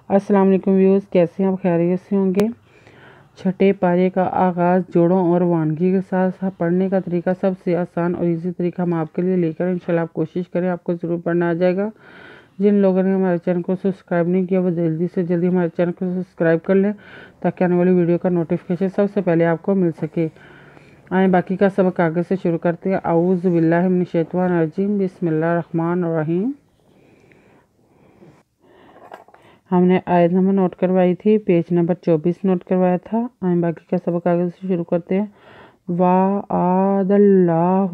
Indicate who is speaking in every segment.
Speaker 1: السلام علیکم ویوز، کیسے ہیں آپ؟ خیریت سے ہوں گے۔ چھٹے پارے کا آغاز جوڑوں اور وانگی کے ساتھ پڑھنے کا طریقہ سب سے آسان اور ایزی طریقہ ہم آپ کے لیے لے کر انشاءاللہ آپ کوشش کریں، آپ کو ضرور پڑھنا آ جائے گا۔ جن لوگوں نے ہمارے چینل کو سبسکرائب نہیں کیا وہ جلدی سے جلدی ہمارے چینل کو سبسکرائب کر لیں تاکہ آنے والی ویڈیو کا نوٹیفیکیشن سب سے پہلے آپ کو مل سکے۔ آئیں باقی کا سبق آگے سے شروع کرتے ہیں۔ اعوذ باللہ من الشیطان الرجیم، بسم اللہ الرحمن الرحیم۔ ہم نے آیت نمبر نوٹ کروائی تھی، پیج نمبر 24 نوٹ کروایا تھا۔ آئیں باقی کا سبق آگے سے شروع کرتے ہیں۔ وَعَدَ اللَّهُ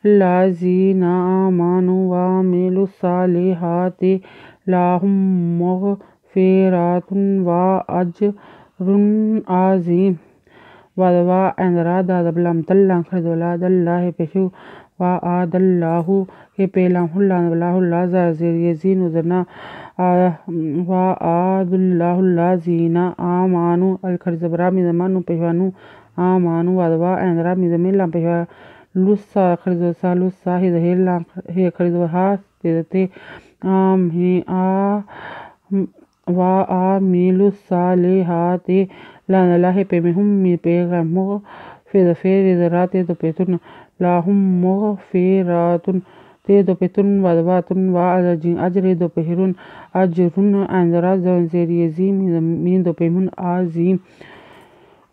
Speaker 1: الَّذِينَ آمَنُوا وَعَمِلُوا الصَّالِحَاتِ لَهُم مَغْفِرَةٌ وَأَجْرٌ عَظِيمٌ۔ وَعَدَ اندرا دادبلام تلّان خردولا دلّہ پیشو وَعَدَ اللَّهُ کے پیلام اللہ اللہ زازیر یزین ازرنا وَعَدَ اللَّهُ الَّذِينَ آمَنُوا الخرزبرا مزمانو پیشوانو آمانو وَعَدَ اندرا مزمیلام پیشوا لسا خرزوسا لسا ہدہیلام خرزوہا تیرتے وَعَمِلُوا الصَّالِحَاتِ لَان اللہ پیمہم می پیغم مغفر رات دو پیتن لَهُم مغفراتن دو پیتن وَدواتن اجر دو پیہرن اجرن اندرا زنزیر یزیم من دو پیمن عظیم۔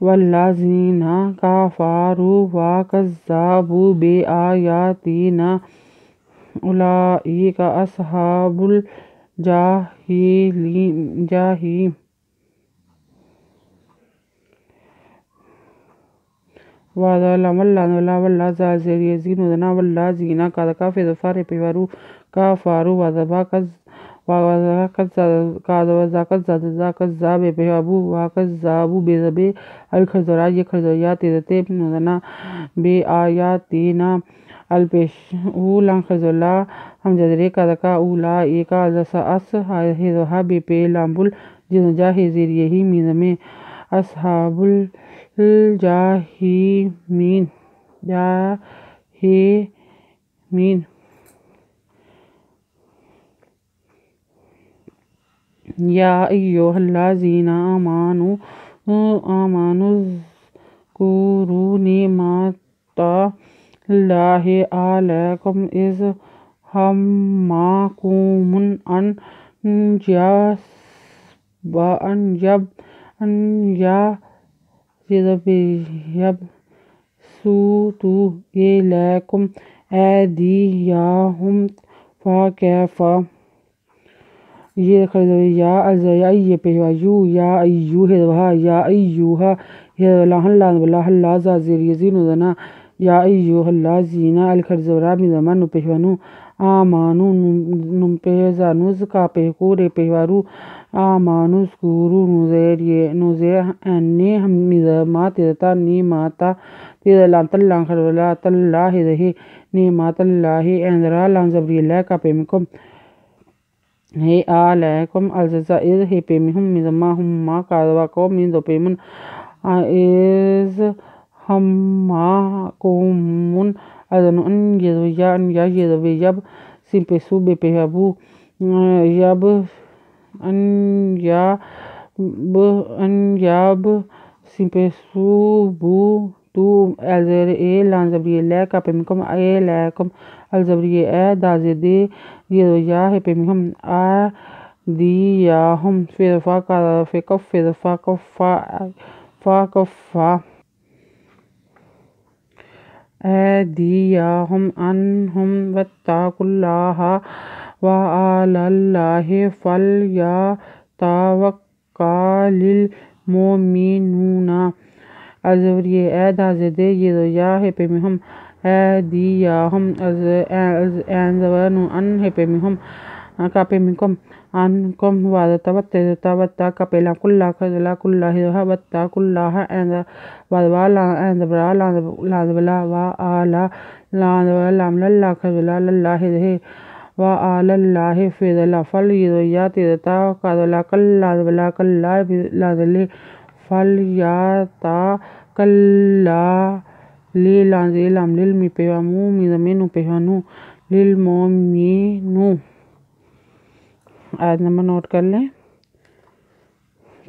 Speaker 1: والذین کفروا وکذبوا بآیاتنا اولئک اصحاب الجحیم۔ وَعَلَمَ اللَّهُ وَاللَّهُ زَازِرْ يَزِينُ ذَنَا وَاللَّذِينَ كَفَرُوا فَارِقُوا كَفَرُوا وَكَذَّبُوا بِذَبِ الْخَزْرَا يَخْزَيَا تِرَتِ ذَنَا بِآيَاتِنَا الْبِشْعُ خَزْلَا ہمزدرے کَدَکَا أُولَئِكَ أَصْحَابُ بِلَامبُل جَاهِزِرْ یہی مِزَمِ أَصْحَابُ الجحیم۔ یا ایہا الذین آمنوا اذکروا نعمت اللہ علیکم اذ ہم قوم ان یبسطوا الیکم ایدیہم فکیف یہ خرزوی یا ای پیشوا یو یا ایو ہدوہا یا ایوہا ہدولہن لان بلہ اللہ زازیر یزین ذنا یا ایوہ الذین الخرزورا مزمانو پیشوانو آمانو نمپیزانو زکا پیکو رے پیشوارو آمانو سکورو نوزیر اینی ہم مزما تیرتا نیماتا تیر لان تلان خردولا تلہ ہدہی نیمات اللہ اندرا لان زبری اللہ کا پیمکم ہے علیکم الززا از ہے پیمہم مزما ہما کاروا قوم من دو پیمن از ہما قومن ازنو ان یزویا ان یزوی یب سمپیسو بے پیہبو یب سمپیسو بو تو الزر لان زبری اللہ کا پیمکم علیکم الزبری دازر دے یزویا ہے پیمہم دیہم فکفا ایدیہم عنہم واتقوا اللہ وعلی اللہ فلیتوکل المؤمنون الزبری دازر دے یزویا ہے پیمہم ایدیہم عنہم ہے پیمہم کا پیمکم عنکم وَاتَّقُوا کا پیلام کلّا خزلا کلّا ہدوہا وَاتَّقُوا اللہ اندبرا لاندبلا وَعَلَى لام للہ خزلا للہ ہدہی وَعَلَى اللہ فیدلا فل یدویا تیرتا قادولا کلّا دبلا کلّا لاندلے فل یاتا کلّا لی لانزی لام للمی پیوامو میزمینو پیوانو للمومنو۔ آیت نمبر نوٹ کر لیں۔